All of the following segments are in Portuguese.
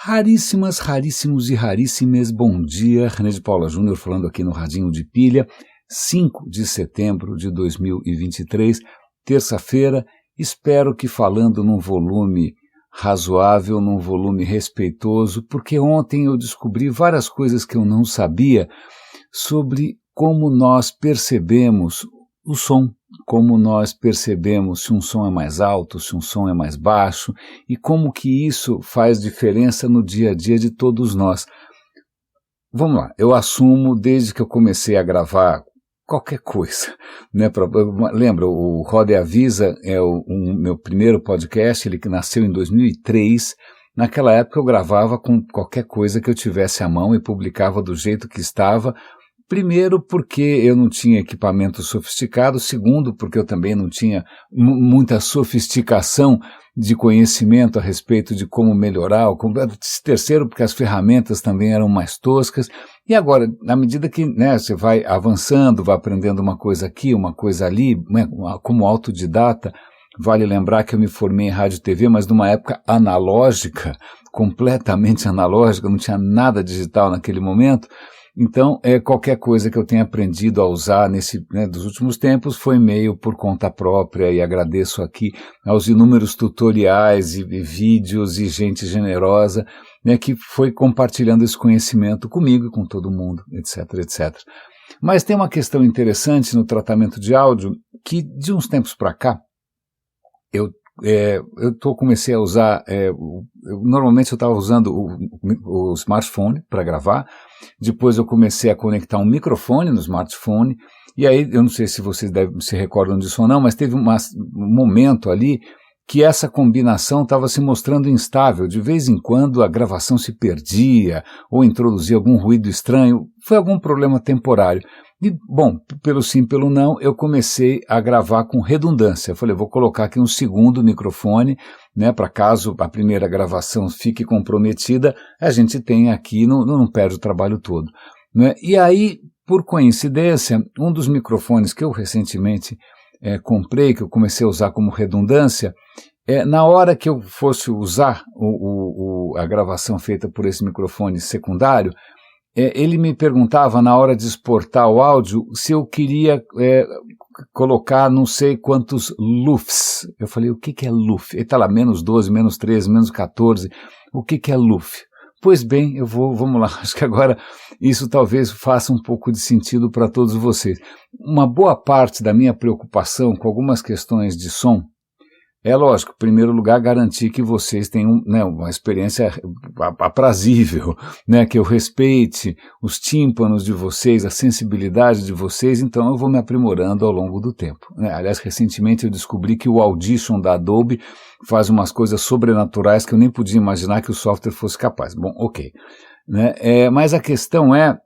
Raríssimas, raríssimos e raríssimas, bom dia, René de Paula Júnior falando aqui no Radinho de Pilha, 5 de setembro de 2023, terça-feira, espero que falando num volume razoável, num volume respeitoso, porque ontem eu descobri várias coisas que eu não sabia sobre como nós percebemos o som, como nós percebemos se um som é mais alto, se um som é mais baixo e como que isso faz diferença no dia a dia de todos nós. Vamos lá, eu assumo desde que eu comecei a gravar qualquer coisa, né? Lembra, o Roda e Avisa é o meu primeiro podcast, ele que nasceu em 2003, naquela época eu gravava com qualquer coisa que eu tivesse à mão e publicava do jeito que estava. Primeiro, porque eu não tinha equipamento sofisticado. Segundo, porque eu também não tinha muita sofisticação de conhecimento a respeito de como melhorar. Terceiro, porque as ferramentas também eram mais toscas. E agora, na medida que você vai avançando, vai aprendendo uma coisa aqui, uma coisa ali, como autodidata, vale lembrar que eu me formei em rádio e TV, mas numa época analógica, completamente analógica, não tinha nada digital naquele momento. Então, qualquer coisa que eu tenha aprendido a usar dos últimos tempos foi meio por conta própria e agradeço aqui aos inúmeros tutoriais e vídeos e gente generosa que foi compartilhando esse conhecimento comigo e com todo mundo, etc, etc. Mas tem uma questão interessante no tratamento de áudio que de uns tempos para cá eu comecei a usar, normalmente eu estava usando o smartphone para gravar, depois eu comecei a conectar um microfone no smartphone, e aí eu não sei se vocês se recordam disso ou não, mas teve um momento ali que essa combinação estava se mostrando instável, de vez em quando a gravação se perdia, ou introduzia algum ruído estranho, foi algum problema temporário. E, bom, pelo sim, pelo não, eu comecei a gravar com redundância. Eu falei, vou colocar aqui um segundo microfone, para caso a primeira gravação fique comprometida, a gente tem aqui, não perde o trabalho todo. E aí, por coincidência, um dos microfones que eu recentemente comprei, que eu comecei a usar como redundância, na hora que eu fosse usar a gravação feita por esse microfone secundário, ele me perguntava na hora de exportar o áudio se eu queria colocar não sei quantos LUFs. Eu falei, o que é LUF? Ele está lá, menos 12, menos 13, menos 14. O que é LUF? Pois bem, vamos lá, acho que agora isso talvez faça um pouco de sentido para todos vocês. Uma boa parte da minha preocupação com algumas questões de som é lógico, em primeiro lugar, garantir que vocês tenham uma experiência aprazível, que eu respeite os tímpanos de vocês, a sensibilidade de vocês, então eu vou me aprimorando ao longo do tempo. Aliás, recentemente eu descobri que o Audition da Adobe faz umas coisas sobrenaturais que eu nem podia imaginar que o software fosse capaz. Bom, ok. Mas a questão é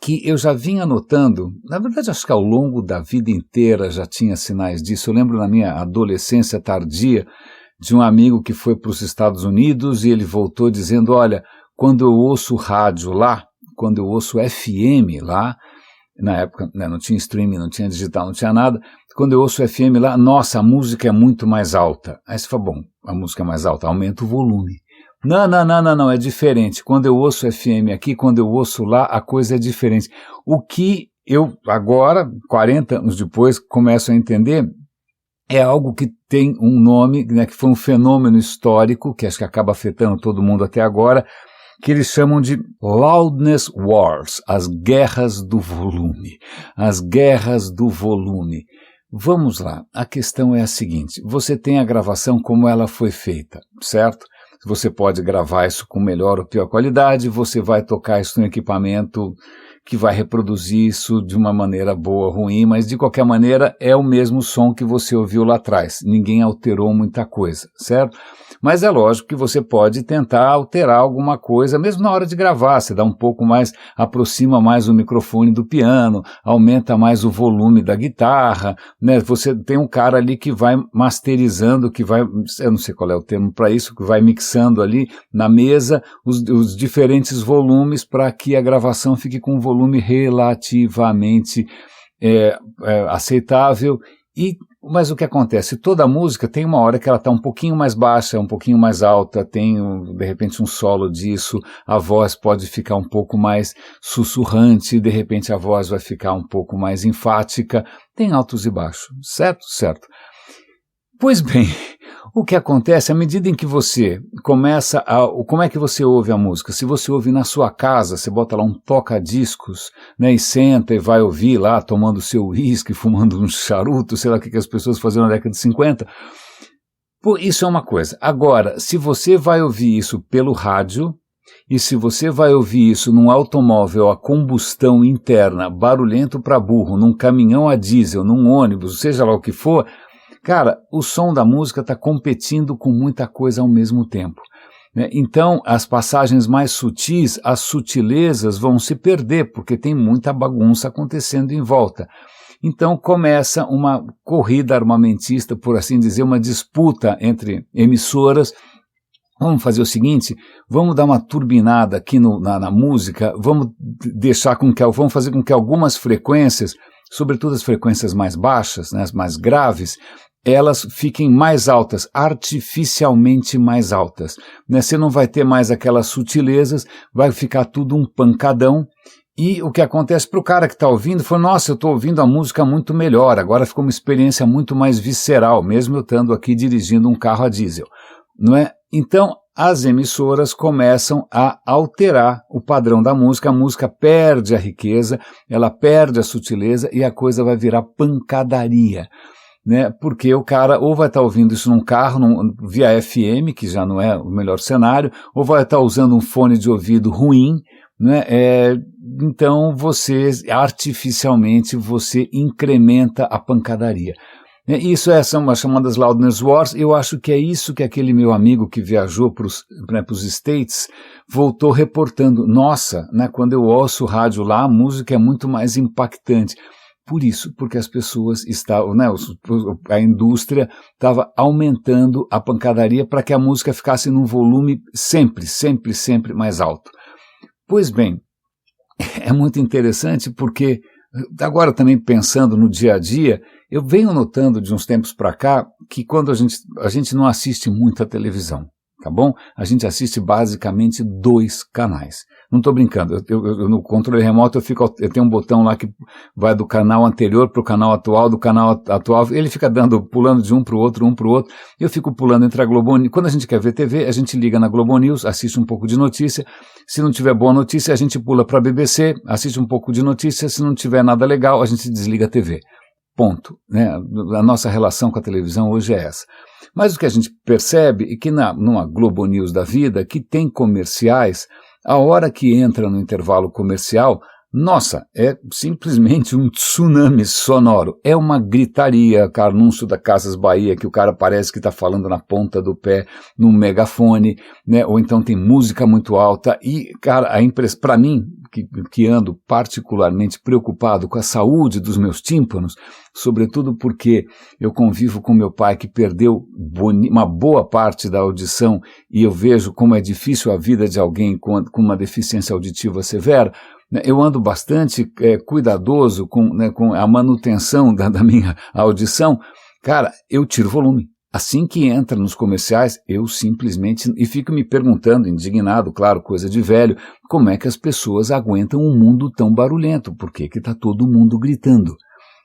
que eu já vinha notando, na verdade acho que ao longo da vida inteira já tinha sinais disso. Eu lembro na minha adolescência tardia de um amigo que foi para os Estados Unidos e ele voltou dizendo, olha, quando eu ouço rádio lá, quando eu ouço FM lá, na época não tinha streaming, não tinha digital, não tinha nada, quando eu ouço FM lá, nossa, a música é muito mais alta. Aí você fala, bom, a música é mais alta, aumenta o volume. Não, é diferente. Quando eu ouço FM aqui, quando eu ouço lá, a coisa é diferente. O que eu agora, 40 anos depois, começo a entender é algo que tem um nome, que foi um fenômeno histórico, que acho que acaba afetando todo mundo até agora, que eles chamam de loudness wars, as guerras do volume. As guerras do volume. Vamos lá, a questão é a seguinte, você tem a gravação como ela foi feita, certo? Você pode gravar isso com melhor ou pior qualidade, você vai tocar isso no equipamento que vai reproduzir isso de uma maneira boa ou ruim, mas de qualquer maneira é o mesmo som que você ouviu lá atrás, ninguém alterou muita coisa, certo? Mas é lógico que você pode tentar alterar alguma coisa, mesmo na hora de gravar, você dá um pouco mais, aproxima mais o microfone do piano, aumenta mais o volume da guitarra, Você tem um cara ali que vai masterizando, que vai, eu não sei qual é o termo para isso, que vai mixando ali na mesa os diferentes volumes para que a gravação fique com um volume relativamente aceitável Mas o que acontece? Toda música tem uma hora que ela está um pouquinho mais baixa, um pouquinho mais alta, tem de repente um solo disso, a voz pode ficar um pouco mais sussurrante, de repente a voz vai ficar um pouco mais enfática, tem altos e baixos, certo? Certo. Pois bem, o que acontece à medida em que você começa como é que você ouve a música? Se você ouve na sua casa, você bota lá um toca-discos, né, e senta e vai ouvir lá, tomando seu uísque, fumando um charuto, sei lá o que as pessoas faziam na década de 50. Pô, isso é uma coisa. Agora, se você vai ouvir isso pelo rádio, e se você vai ouvir isso num automóvel a combustão interna, barulhento para burro, num caminhão a diesel, num ônibus, seja lá o que for, cara, o som da música está competindo com muita coisa ao mesmo tempo, né? Então, as passagens mais sutis, as sutilezas vão se perder, porque tem muita bagunça acontecendo em volta. Então, começa uma corrida armamentista, por assim dizer, uma disputa entre emissoras. Vamos fazer o seguinte, vamos dar uma turbinada aqui na música, vamos fazer com que algumas frequências, sobretudo as frequências mais baixas, né, as mais graves, elas fiquem mais altas, artificialmente mais altas, né? Você não vai ter mais aquelas sutilezas, vai ficar tudo um pancadão, e o que acontece para o cara que está ouvindo foi, nossa, eu estou ouvindo a música muito melhor, agora ficou uma experiência muito mais visceral, mesmo eu estando aqui dirigindo um carro a diesel, não é? Então, as emissoras começam a alterar o padrão da música, a música perde a riqueza, ela perde a sutileza e a coisa vai virar pancadaria, né? Porque o cara ou vai estar ouvindo isso num carro, via FM, que já não é o melhor cenário, ou vai estar usando um fone de ouvido ruim, né? Então artificialmente você incrementa a pancadaria. Isso são as chamadas Loudness Wars. Eu acho que é isso que aquele meu amigo que viajou para os States voltou reportando. Nossa, né, quando eu ouço o rádio lá, a música é muito mais impactante. Por isso, porque as pessoas estavam, né, a indústria estava aumentando a pancadaria para que a música ficasse num volume sempre, sempre, sempre mais alto. Pois bem, é muito interessante porque, agora também pensando no dia a dia, eu venho notando de uns tempos para cá que quando a gente não assiste muita televisão, tá bom? A gente assiste basicamente 2 canais. Não estou brincando, eu no controle remoto eu tenho um botão lá que vai do canal anterior para o canal atual, do canal atual, ele fica pulando de um para o outro, eu fico pulando entre a Globo News. Quando a gente quer ver TV, a gente liga na Globo News, assiste um pouco de notícia, se não tiver boa notícia, a gente pula para a BBC, assiste um pouco de notícia, se não tiver nada legal, a gente desliga a TV. Ponto, né? A nossa relação com a televisão hoje é essa. Mas o que a gente percebe é que numa Globo News da vida, que tem comerciais, a hora que entra no intervalo comercial, nossa, é simplesmente um tsunami sonoro. É uma gritaria, anúncio da Casas Bahia, que o cara parece que está falando na ponta do pé, num megafone, né? Ou então tem música muito alta. E, cara, para mim, que ando particularmente preocupado com a saúde dos meus tímpanos, sobretudo porque eu convivo com meu pai que perdeu uma boa parte da audição e eu vejo como é difícil a vida de alguém com uma deficiência auditiva severa. Eu ando bastante cuidadoso com a manutenção da minha audição. Cara, eu tiro volume. Assim que entra nos comerciais, eu simplesmente, e fico me perguntando, indignado, claro, coisa de velho, como é que as pessoas aguentam um mundo tão barulhento? Por que está todo mundo gritando?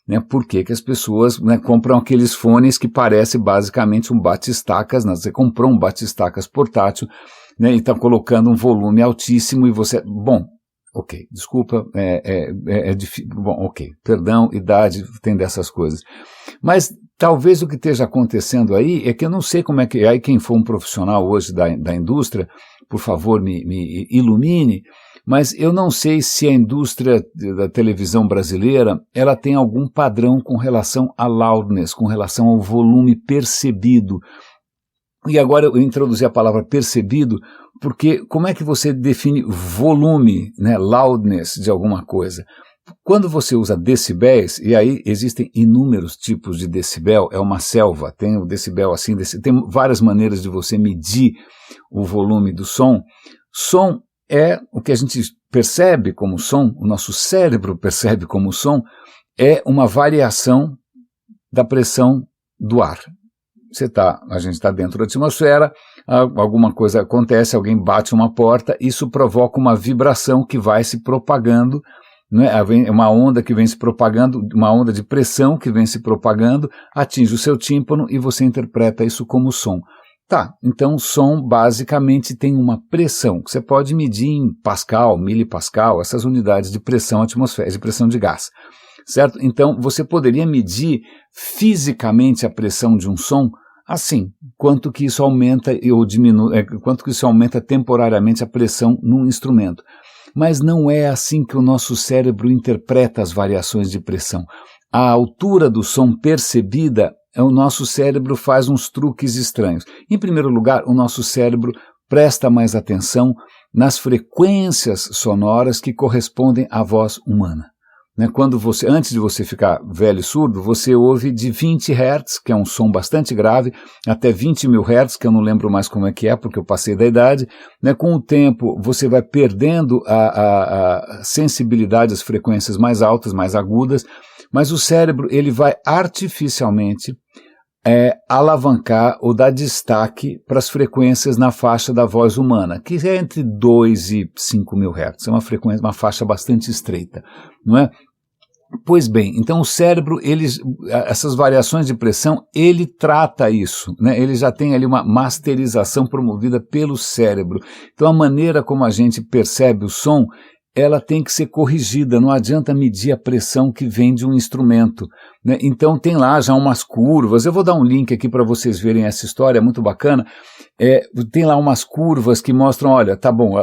Né? Por que as pessoas, né, compram aqueles fones que parece basicamente um bate-estacas, né? Você comprou um bate-estacas portátil, né, e está colocando um volume altíssimo e você... Bom, ok, desculpa, é difícil, bom, ok, perdão, idade, tem dessas coisas. Mas talvez o que esteja acontecendo aí é que eu não sei como é que... Aí quem for um profissional hoje da indústria, por favor, me ilumine, mas eu não sei se a indústria da televisão brasileira, ela tem algum padrão com relação a loudness, com relação ao volume percebido. E agora eu introduzi a palavra percebido, porque como é que você define volume, né, loudness de alguma coisa? Quando você usa decibéis, e aí existem inúmeros tipos de decibel, é uma selva, tem o decibel assim, tem várias maneiras de você medir o volume do som. Som é o que a gente percebe como som, o nosso cérebro percebe como som, é uma variação da pressão do ar. A gente está dentro da atmosfera, alguma coisa acontece, alguém bate uma porta, isso provoca uma vibração que vai se propagando, né? Uma onda que vem se propagando, uma onda de pressão que vem se propagando, atinge o seu tímpano e você interpreta isso como som. Tá, então o som basicamente tem uma pressão, que você pode medir em Pascal, milipascal, essas unidades de pressão atmosférica, de pressão de gás, certo? Então você poderia medir fisicamente a pressão de um som assim, quanto que isso aumenta ou diminui, quanto que isso aumenta temporariamente a pressão num instrumento. Mas não é assim que o nosso cérebro interpreta as variações de pressão. A altura do som percebida, o nosso cérebro faz uns truques estranhos. Em primeiro lugar, o nosso cérebro presta mais atenção nas frequências sonoras que correspondem à voz humana. Quando antes de você ficar velho e surdo, você ouve de 20 Hz, que é um som bastante grave, até 20.000 Hz, que eu não lembro mais como é que é, porque eu passei da idade. Com o tempo, você vai perdendo a sensibilidade às frequências mais altas, mais agudas, mas o cérebro ele vai artificialmente alavancar ou dar destaque para as frequências na faixa da voz humana, que é entre 2 e 5.000 Hz, é uma faixa bastante estreita, não é? Pois bem, então o cérebro, essas variações de pressão, ele trata isso, né? Ele já tem ali uma masterização promovida pelo cérebro. Então a maneira como a gente percebe o som, ela tem que ser corrigida, não adianta medir a pressão que vem de um instrumento, né? Então tem lá já umas curvas, eu vou dar um link aqui para vocês verem essa história, é muito bacana, tem lá umas curvas que mostram, olha, tá bom,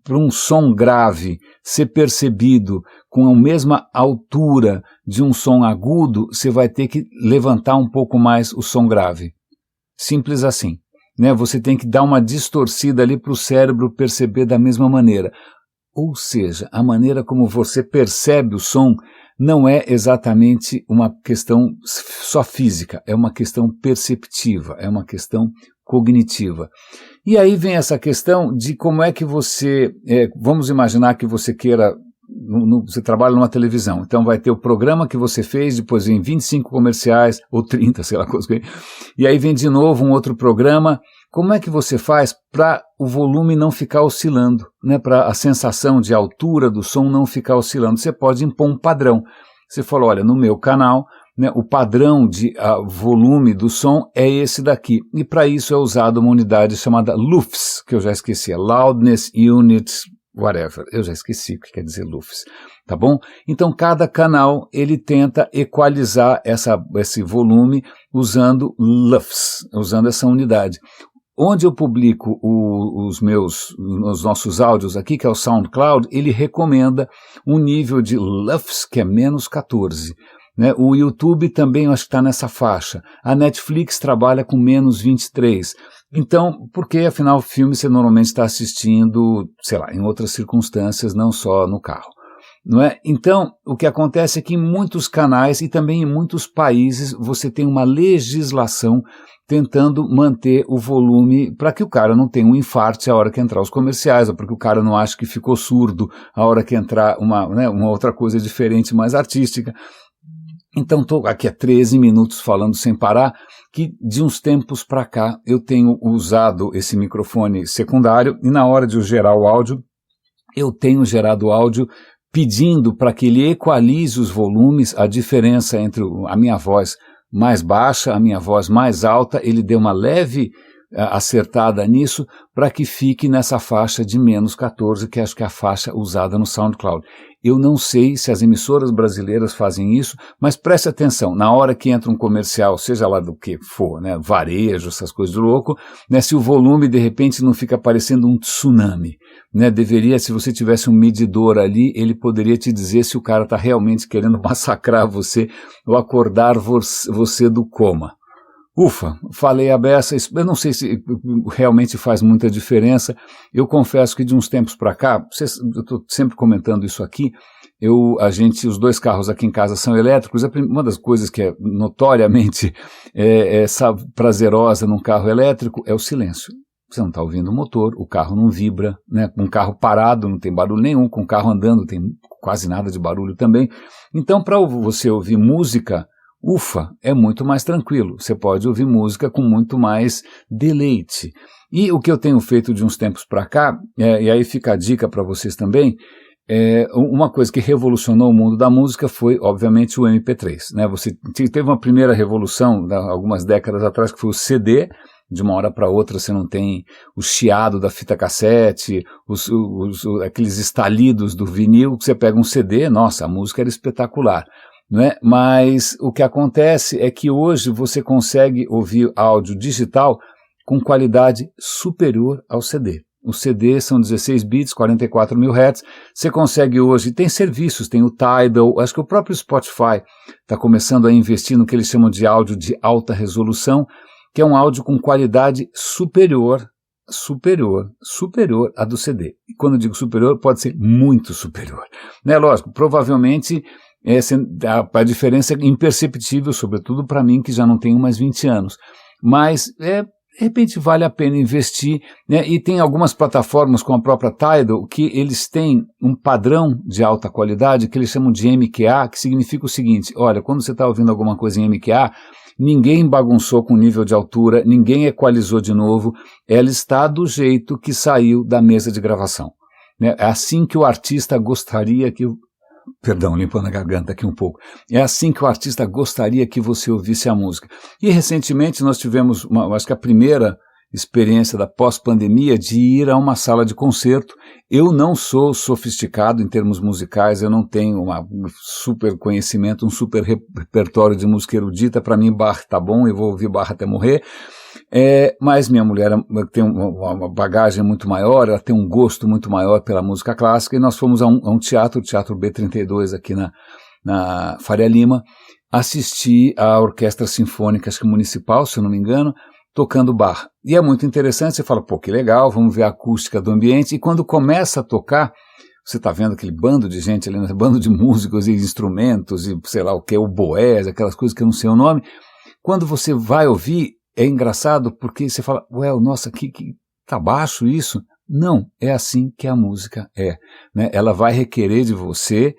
para um som grave ser percebido com a mesma altura de um som agudo, você vai ter que levantar um pouco mais o som grave, simples assim, né? Você tem que dar uma distorcida ali para o cérebro perceber da mesma maneira. Ou seja, a maneira como você percebe o som não é exatamente uma questão só física, é uma questão perceptiva, é uma questão cognitiva. E aí vem essa questão de como é que você, vamos imaginar que você queira, você trabalha numa televisão, então vai ter o programa que você fez, depois vem 25 comerciais, ou 30, sei lá, e aí vem de novo um outro programa. Como é que você faz para o volume não ficar oscilando, né? Para a sensação de altura do som não ficar oscilando? Você pode impor um padrão. Você fala, olha, no meu canal, né, o padrão de volume do som é esse daqui. E para isso é usada uma unidade chamada LUFS, que eu já esqueci, Loudness Unit, whatever. Eu já esqueci o que quer dizer LUFS. Tá bom? Então cada canal ele tenta equalizar esse volume usando LUFS, usando essa unidade. Onde eu publico os nossos áudios aqui, que é o SoundCloud, ele recomenda um nível de LUFS que é menos 14. Né? O YouTube também acho que está nessa faixa. A Netflix trabalha com menos 23. Então, porque afinal o filme você normalmente está assistindo, sei lá, em outras circunstâncias, não só no carro. Não é? Então, o que acontece é que em muitos canais e também em muitos países você tem uma legislação tentando manter o volume para que o cara não tenha um infarte a hora que entrar os comerciais, ou para que o cara não ache que ficou surdo a hora que entrar uma outra coisa diferente, mais artística. Então estou aqui há 13 minutos falando sem parar, que de uns tempos para cá eu tenho usado esse microfone secundário e na hora de eu gerar o áudio, eu tenho gerado o áudio pedindo para que ele equalize os volumes, a diferença entre a minha voz mais baixa, a minha voz mais alta, ele deu uma leve acertada nisso para que fique nessa faixa de menos 14, que acho que é a faixa usada no SoundCloud. Eu não sei se as emissoras brasileiras fazem isso, mas preste atenção, na hora que entra um comercial, seja lá do que for, né, varejo, essas coisas de louco, né, se o volume de repente não fica parecendo um tsunami, né, deveria, se você tivesse um medidor ali, ele poderia te dizer se o cara está realmente querendo massacrar você ou acordar você do coma. Ufa, falei a beça, eu não sei se realmente faz muita diferença, eu confesso que de uns tempos para cá, eu estou sempre comentando isso aqui, os dois carros aqui em casa são elétricos, uma das coisas que é notoriamente prazerosa num carro elétrico é o silêncio. Você não está ouvindo o motor, o carro não vibra, né? Com um carro parado não tem barulho nenhum, com um carro andando tem quase nada de barulho também. Então para você ouvir música, ufa, é muito mais tranquilo, você pode ouvir música com muito mais deleite. E o que eu tenho feito de uns tempos para cá, e aí fica a dica para vocês também, uma coisa que revolucionou o mundo da música foi, obviamente, o MP3, né? Você teve uma primeira revolução, algumas décadas atrás, que foi o CD. De uma hora para outra você não tem o chiado da fita cassete, aqueles estalidos do vinil, que você pega um CD, nossa, a música era espetacular, não é? Mas o que acontece é que hoje você consegue ouvir áudio digital com qualidade superior ao CD. Os CDs são 16 bits, 44 mil Hz, você consegue hoje, tem serviços, tem o Tidal, acho que o próprio Spotify está começando a investir no que eles chamam de áudio de alta resolução, que é um áudio com qualidade superior à do CD. E quando eu digo superior, pode ser muito superior. Né? Lógico, provavelmente a diferença é imperceptível, sobretudo para mim, que já não tenho mais 20 anos. Mas, de repente, vale a pena investir, né? E tem algumas plataformas com a própria Tidal que eles têm um padrão de alta qualidade que eles chamam de MQA, que significa o seguinte, olha, quando você está ouvindo alguma coisa em MQA, ninguém bagunçou com o nível de altura, ninguém equalizou de novo, ela está do jeito que saiu da mesa de gravação. Né? É assim que o artista gostaria que... Perdão, limpando a garganta aqui um pouco. É assim que o artista gostaria que você ouvisse a música. E recentemente nós tivemos, acho que a primeira experiência da pós-pandemia de ir a uma sala de concerto. Eu não sou sofisticado em termos musicais, eu não tenho um super conhecimento, um super repertório de música erudita. Para mim, Bach tá bom, eu vou ouvir Bach até morrer. Mas minha mulher tem uma bagagem muito maior, ela tem um gosto muito maior pela música clássica, e nós fomos a um teatro, o Teatro B32 aqui na Faria Lima, assistir à Orquestra Sinfônica, acho que municipal, se eu não me engano, tocando Bach. E é muito interessante, você fala, pô, que legal, vamos ver a acústica do ambiente, e quando começa a tocar, você está vendo aquele bando de gente ali, bando de músicos e instrumentos, e sei lá o que, o boés, aquelas coisas que eu não sei o nome, quando você vai ouvir, é engraçado porque você fala, nossa, que tá baixo isso. Não, é assim que a música é. Né? Ela vai requerer de você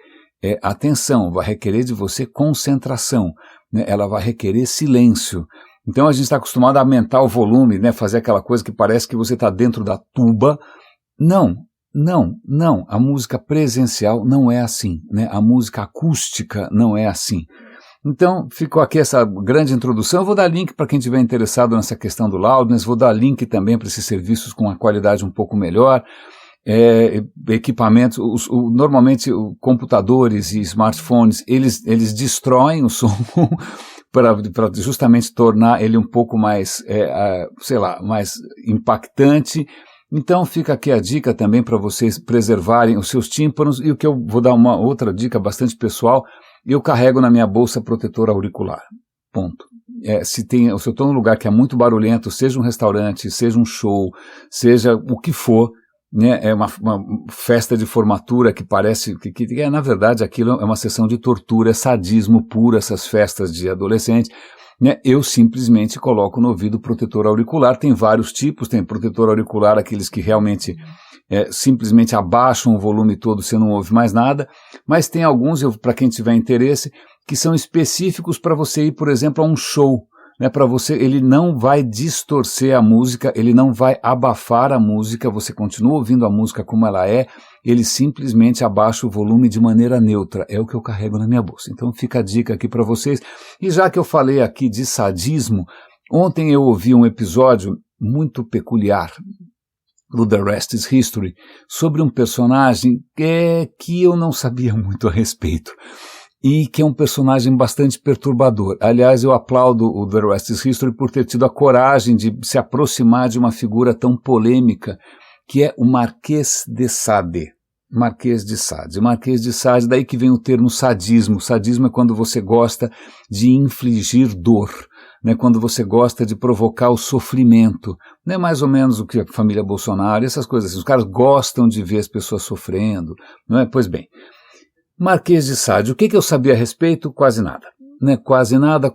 atenção, vai requerer de você concentração, né? Ela vai requerer silêncio. Então a gente está acostumado a aumentar o volume, né? Fazer aquela coisa que parece que você está dentro da tuba. Não. A música presencial não é assim, né? A música acústica não é assim. Então, ficou aqui essa grande introdução. Eu vou dar link para quem estiver interessado nessa questão do loudness, vou dar link também para esses serviços com a qualidade um pouco melhor, equipamentos, normalmente computadores e smartphones, eles destroem o som para justamente tornar ele um pouco mais, mais impactante. Então fica aqui a dica também para vocês preservarem os seus tímpanos, e o que eu vou dar uma outra dica bastante pessoal, eu carrego na minha bolsa protetor auricular, ponto. Se eu estou num lugar que é muito barulhento, seja um restaurante, seja um show, seja o que for, né, é uma festa de formatura que parece, que na verdade aquilo é uma sessão de tortura, é sadismo puro, essas festas de adolescente, né, eu simplesmente coloco no ouvido protetor auricular. Tem vários tipos, tem protetor auricular, aqueles que realmente simplesmente abaixam o volume todo, você não ouve mais nada, mas tem alguns, para quem tiver interesse, que são específicos para você ir, por exemplo, a um show, né, para você, ele não vai distorcer a música, ele não vai abafar a música, você continua ouvindo a música como ela é, ele simplesmente abaixa o volume de maneira neutra, é o que eu carrego na minha bolsa. Então fica a dica aqui para vocês. E já que eu falei aqui de sadismo, ontem eu ouvi um episódio muito peculiar do The Rest is History, sobre um personagem que eu não sabia muito a respeito, e que é um personagem bastante perturbador. Aliás, eu aplaudo o The Rest is History por ter tido a coragem de se aproximar de uma figura tão polêmica, que é o Marquês de Sade. Marquês de Sade, daí que vem o termo sadismo. Sadismo é quando você gosta de infligir dor, né, quando você gosta de provocar o sofrimento, né, mais ou menos o que a família Bolsonaro, essas coisas assim, os caras gostam de ver as pessoas sofrendo, não é? Pois bem, Marquês de Sade, o que eu sabia a respeito? Quase nada, né, quase nada,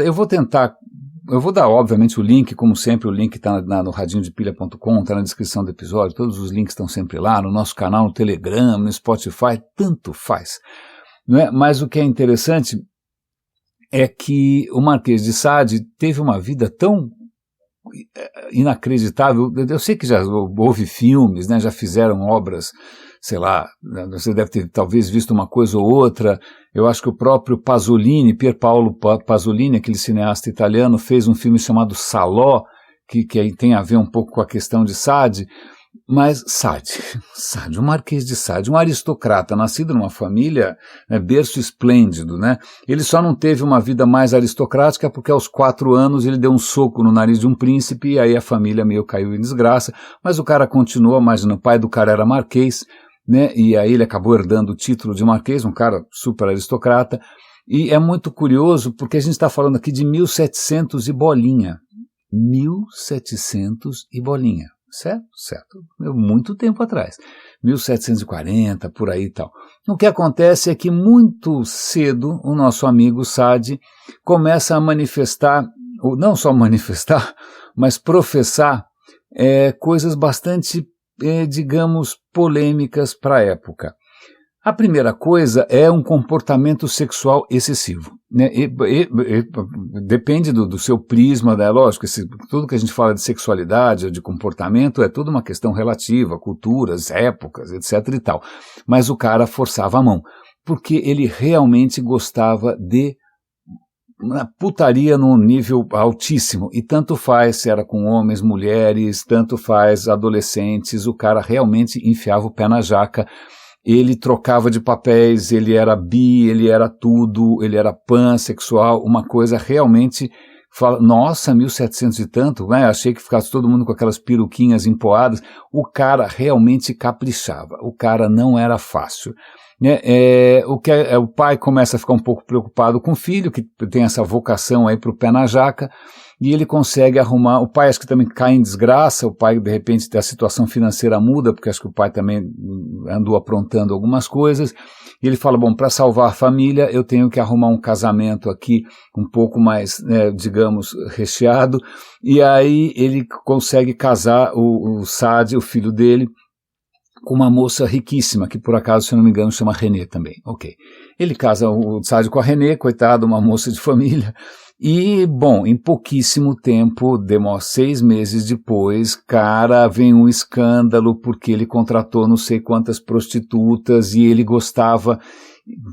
eu vou dar obviamente o link, como sempre, o link está no radinhodepilha.com, está na descrição do episódio, todos os links estão sempre lá, no nosso canal, no Telegram, no Spotify, tanto faz, não é? Mas o que é interessante é que o Marquês de Sade teve uma vida tão inacreditável. Eu sei que já houve filmes, né, já fizeram obras, sei lá, você deve ter talvez visto uma coisa ou outra. Eu acho que o próprio Pasolini, Pier Paolo Pasolini, aquele cineasta italiano, fez um filme chamado Salò, que tem a ver um pouco com a questão de Sade. Mas Sade, o Marquês de Sade, um aristocrata, nascido numa família, né, berço esplêndido, né? Ele só não teve uma vida mais aristocrática porque aos 4 anos ele deu um soco no nariz de um príncipe e aí a família meio caiu em desgraça, mas o cara continuou, imagina, o pai do cara era marquês, né? E aí ele acabou herdando o título de marquês, um cara super aristocrata, e é muito curioso porque a gente está falando aqui de 1700 e bolinha. 1700 e bolinha. Certo? Certo. Muito tempo atrás. 1740, por aí e tal. O que acontece é que muito cedo o nosso amigo Sade começa a manifestar, ou não só manifestar, mas professar coisas bastante, digamos, polêmicas para a época. A primeira coisa é um comportamento sexual excessivo, né? Depende do seu prisma, né? Lógico, tudo que a gente fala de sexualidade ou de comportamento é tudo uma questão relativa, culturas, épocas, etc. e tal. Mas o cara forçava a mão, porque ele realmente gostava de putaria num nível altíssimo, e tanto faz se era com homens, mulheres, tanto faz adolescentes, o cara realmente enfiava o pé na jaca. Ele trocava de papéis, ele era bi, ele era tudo, ele era pansexual, uma coisa realmente, nossa, 1700 e tanto, né? Achei que ficasse todo mundo com aquelas peruquinhas empoadas. O cara realmente caprichava, o cara não era fácil. O pai começa a ficar um pouco preocupado com o filho, que tem essa vocação aí para o pé na jaca, e ele consegue arrumar. O pai acho que também cai em desgraça, o pai de repente a situação financeira muda, porque acho que o pai também andou aprontando algumas coisas, e ele fala, bom, para salvar a família eu tenho que arrumar um casamento aqui um pouco mais, digamos, recheado, e aí ele consegue casar o Sade, o filho dele, com uma moça riquíssima, que por acaso, se eu não me engano, chama Renê também. Ok. Ele casa o Sade com a Renê, coitado, uma moça de família. E, bom, em pouquíssimo tempo, 6 meses depois, cara, vem um escândalo porque ele contratou não sei quantas prostitutas e ele gostava,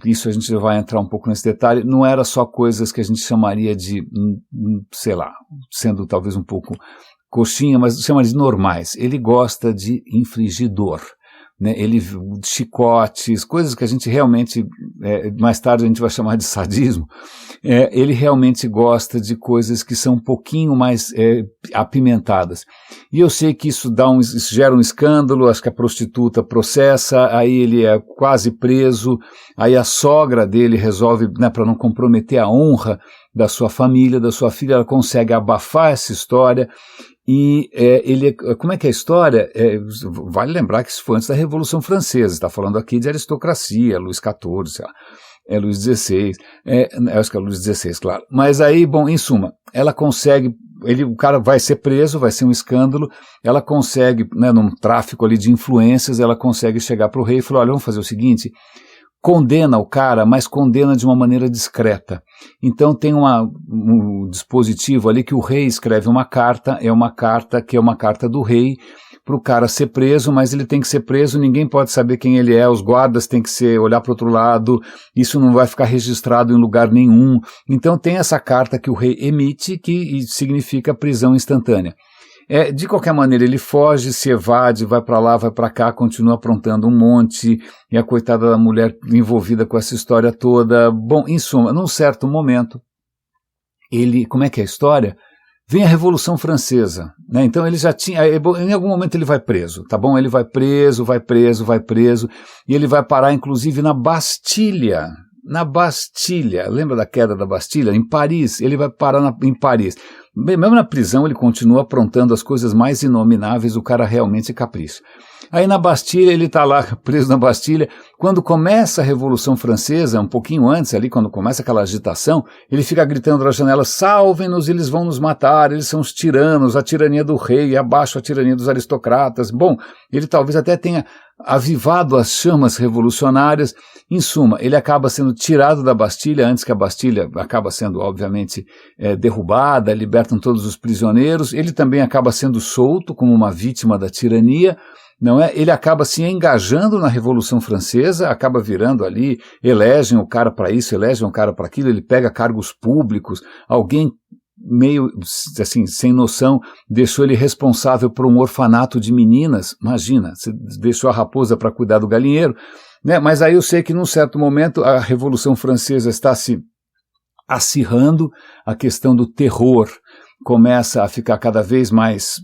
isso a gente já vai entrar um pouco nesse detalhe, não era só coisas que a gente chamaria de, sei lá, sendo talvez um pouco coxinha, mas chama de normais. Ele gosta de infligir dor, né? Chicotes, coisas que a gente realmente, mais tarde a gente vai chamar de sadismo. Ele realmente gosta de coisas que são um pouquinho mais apimentadas. E eu sei que isso gera um escândalo, acho que a prostituta processa, aí ele é quase preso, aí a sogra dele resolve, né, para não comprometer a honra da sua família, da sua filha, ela consegue abafar essa história. E como é que é a história? Vale lembrar que isso foi antes da Revolução Francesa, está falando aqui de aristocracia, Luís XIV, sei lá, Luís XVI, acho que é Luís XVI, claro. Mas aí, bom, em suma, ela consegue, o cara vai ser preso, vai ser um escândalo, ela consegue, né, num tráfico ali de influências, ela consegue chegar para o rei e falar, olha, vamos fazer o seguinte, condena o cara, mas condena de uma maneira discreta. Então tem um dispositivo ali que o rei escreve uma carta, é uma carta do rei para o cara ser preso, mas ele tem que ser preso, ninguém pode saber quem ele é, os guardas têm que olhar para o outro lado, isso não vai ficar registrado em lugar nenhum. Então tem essa carta que o rei emite, que significa prisão instantânea. De qualquer maneira, ele foge, se evade, vai para lá, vai para cá, continua aprontando um monte, e a coitada da mulher envolvida com essa história toda. Bom, em suma, num certo momento, como é que é a história? Vem a Revolução Francesa, né? Então ele já tinha, em algum momento ele vai preso, tá bom? Ele vai preso, e ele vai parar inclusive na Bastilha, lembra da queda da Bastilha? Em Paris, ele vai parar em Paris. Bem, mesmo na prisão ele continua aprontando as coisas mais inomináveis, o cara realmente capricha. Aí na Bastilha, ele está lá preso na Bastilha. Quando começa a Revolução Francesa, um pouquinho antes ali, quando começa aquela agitação, ele fica gritando na janela, salvem-nos, eles vão nos matar, eles são os tiranos, a tirania do rei, abaixo a tirania dos aristocratas. Bom, ele talvez até tenha avivado as chamas revolucionárias. Em suma, ele acaba sendo tirado da Bastilha, antes que a Bastilha acaba sendo, obviamente, derrubada, libertam todos os prisioneiros. Ele também acaba sendo solto como uma vítima da tirania, não é? Ele acaba se engajando na Revolução Francesa, acaba virando ali, elegem o cara para isso, elegem o cara para aquilo, ele pega cargos públicos, alguém meio assim, sem noção, deixou ele responsável por um orfanato de meninas. Imagina, você deixou a raposa para cuidar do galinheiro, né? Mas aí eu sei que num certo momento a Revolução Francesa está se acirrando, a questão do terror começa a ficar cada vez mais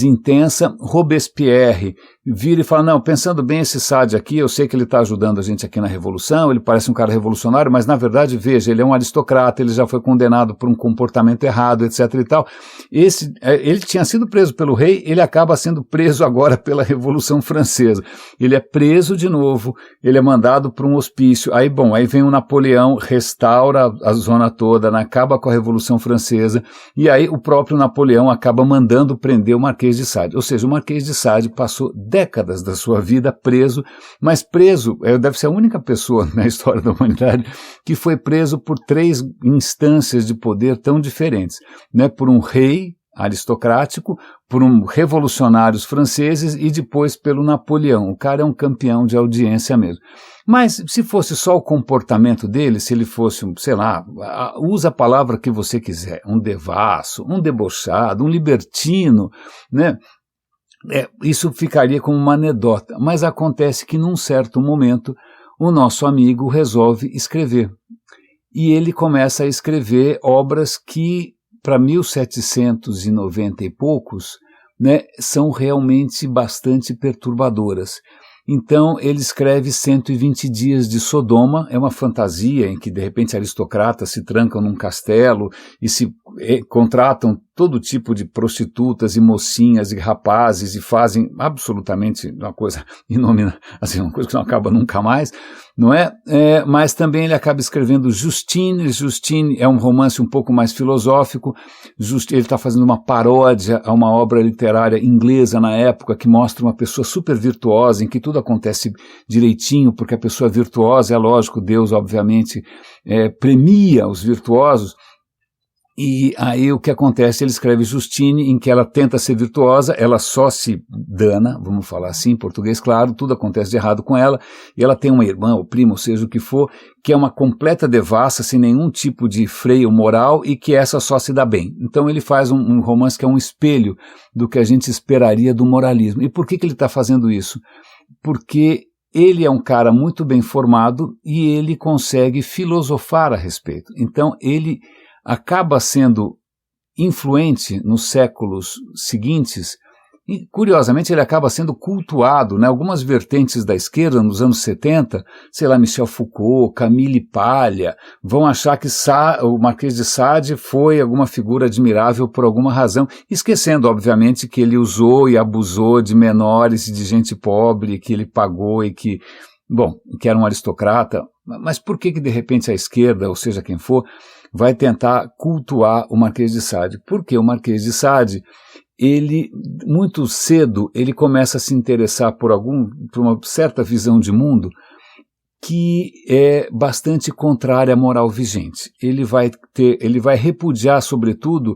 intensa. Robespierre vira e fala, não, pensando bem esse Sade aqui, eu sei que ele está ajudando a gente aqui na Revolução, ele parece um cara revolucionário, mas na verdade, veja, ele é um aristocrata, ele já foi condenado por um comportamento errado, etc e tal. Ele tinha sido preso pelo rei, ele acaba sendo preso agora pela Revolução Francesa. Ele é preso de novo, ele é mandado para um hospício, aí vem o Napoleão, restaura a zona toda, acaba com a Revolução Francesa, e aí o próprio Napoleão acaba mandando prender o Marquês de Sade. Ou seja, o Marquês de Sade passou décadas da sua vida preso, mas preso, deve ser a única pessoa na história da humanidade que foi preso por 3 instâncias de poder tão diferentes, né? Por um rei aristocrático, por revolucionários franceses e depois pelo Napoleão. O cara é um campeão de audiência mesmo. Mas se fosse só o comportamento dele, se ele fosse, sei lá, usa a palavra que você quiser, um devasso, um debochado, um libertino, né? Isso ficaria como uma anedota, mas acontece que num certo momento o nosso amigo resolve escrever. E ele começa a escrever obras que, para 1790 e poucos, né, são realmente bastante perturbadoras. Então ele escreve 120 Dias de Sodoma, é uma fantasia em que de repente aristocratas se trancam num castelo e se contratam todo tipo de prostitutas e mocinhas e rapazes e fazem absolutamente uma coisa inominável, assim, uma coisa que não acaba nunca mais, não é? Mas também ele acaba escrevendo Justine. Justine é um romance um pouco mais filosófico. Ele está fazendo uma paródia a uma obra literária inglesa na época que mostra uma pessoa super virtuosa, em que tudo acontece direitinho, porque a pessoa virtuosa, é lógico, Deus obviamente premia os virtuosos. E aí o que acontece, ele escreve Justine, em que ela tenta ser virtuosa, ela só se dana, vamos falar assim, em português claro, tudo acontece de errado com ela, e ela tem uma irmã ou prima, ou seja o que for, que é uma completa devassa, sem nenhum tipo de freio moral, e que essa só se dá bem. Então ele faz um romance que é um espelho do que a gente esperaria do moralismo. E por que ele está fazendo isso? Porque ele é um cara muito bem formado e ele consegue filosofar a respeito. Então ele acaba sendo influente nos séculos seguintes e, curiosamente, ele acaba sendo cultuado, né? Algumas vertentes da esquerda, nos anos 70, sei lá, Michel Foucault, Camille Paglia, vão achar que o Marquês de Sade foi alguma figura admirável por alguma razão, esquecendo, obviamente, que ele usou e abusou de menores e de gente pobre, que ele pagou e que era um aristocrata. Mas por que de repente a esquerda, ou seja quem for, vai tentar cultuar o Marquês de Sade? Porque o Marquês de Sade, ele, muito cedo, ele começa a se interessar por uma certa visão de mundo que é bastante contrária à moral vigente. Ele vai repudiar, sobretudo,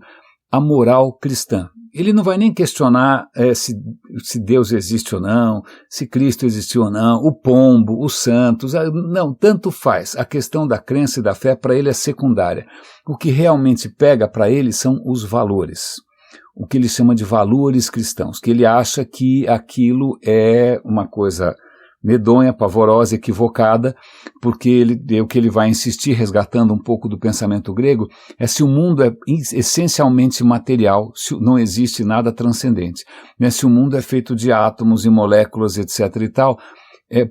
a moral cristã. Ele não vai nem questionar se Deus existe ou não, se Cristo existiu ou não, o pombo, os santos, não, tanto faz. A questão da crença e da fé para ele é secundária. O que realmente pega para ele são os valores, o que ele chama de valores cristãos, que ele acha que aquilo é uma coisa medonha, pavorosa, equivocada, porque o que ele vai insistir, resgatando um pouco do pensamento grego, é se o mundo é essencialmente material, se não existe nada transcendente, né? Se o mundo é feito de átomos e moléculas, etc. e tal,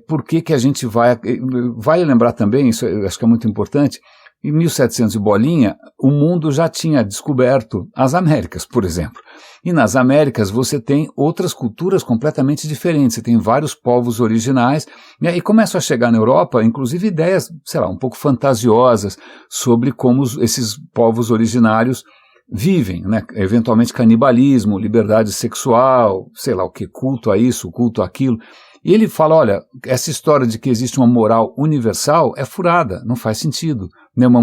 por que a gente vai lembrar também, isso eu acho que é muito importante, Em 1700 e bolinha, o mundo já tinha descoberto as Américas, por exemplo. E nas Américas você tem outras culturas completamente diferentes, você tem vários povos originais, e aí começam a chegar na Europa, inclusive ideias, sei lá, um pouco fantasiosas sobre como esses povos originários vivem, né? Eventualmente canibalismo, liberdade sexual, sei lá o que, culto a isso, culto àquilo. E ele fala, olha, essa história de que existe uma moral universal é furada, não faz sentido. Né? Uma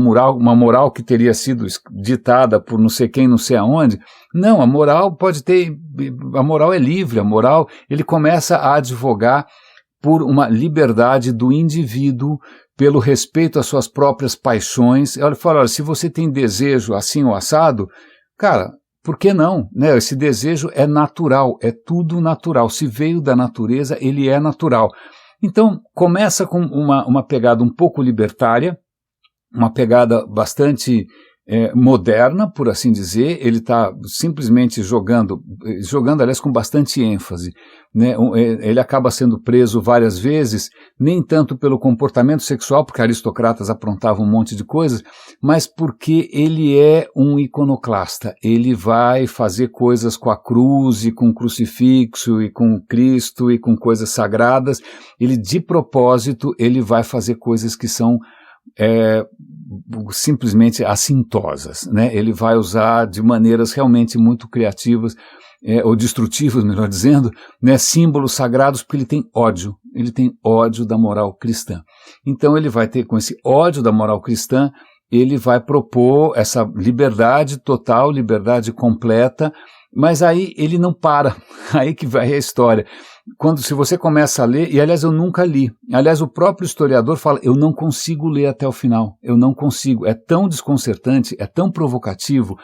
moral que teria sido ditada por não sei quem, não sei aonde. Não, a moral a moral é livre, a moral, ele começa a advogar por uma liberdade do indivíduo, pelo respeito às suas próprias paixões. Ele fala, olha, se você tem desejo assim ou assado, cara, por que não? Né? Esse desejo é natural, é tudo natural. Se veio da natureza, ele é natural. Então, começa com uma pegada um pouco libertária, uma pegada bastante moderna, por assim dizer. Ele está simplesmente jogando, aliás, com bastante ênfase. Né? Ele acaba sendo preso várias vezes, nem tanto pelo comportamento sexual, porque aristocratas aprontavam um monte de coisas, mas porque ele é um iconoclasta. Ele vai fazer coisas com a cruz, e com o crucifixo, e com Cristo, e com coisas sagradas. Ele, de propósito, ele vai fazer coisas que são simplesmente assintosas, né? Ele vai usar de maneiras realmente muito criativas, ou destrutivas, melhor dizendo, né? Símbolos sagrados, porque ele tem ódio da moral cristã. Então ele vai ter, com esse ódio da moral cristã, ele vai propor essa liberdade total, liberdade completa, mas aí ele não para, aí que vai a história. Se você começa a ler, e aliás eu nunca li, aliás o próprio historiador fala, eu não consigo ler até o final, eu não consigo, é tão desconcertante, é tão provocativo,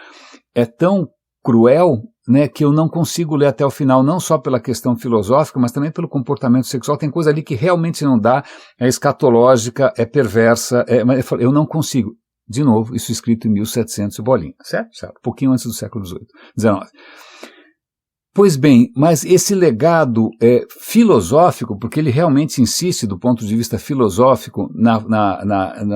é tão cruel, né, que eu não consigo ler até o final, não só pela questão filosófica, mas também pelo comportamento sexual. Tem coisa ali que realmente não dá, é escatológica, é perversa, mas eu não consigo. De novo, isso escrito em 1700 e bolinha, certo? Um pouquinho antes do século XIX. Pois bem, mas esse legado filosófico, porque ele realmente insiste do ponto de vista filosófico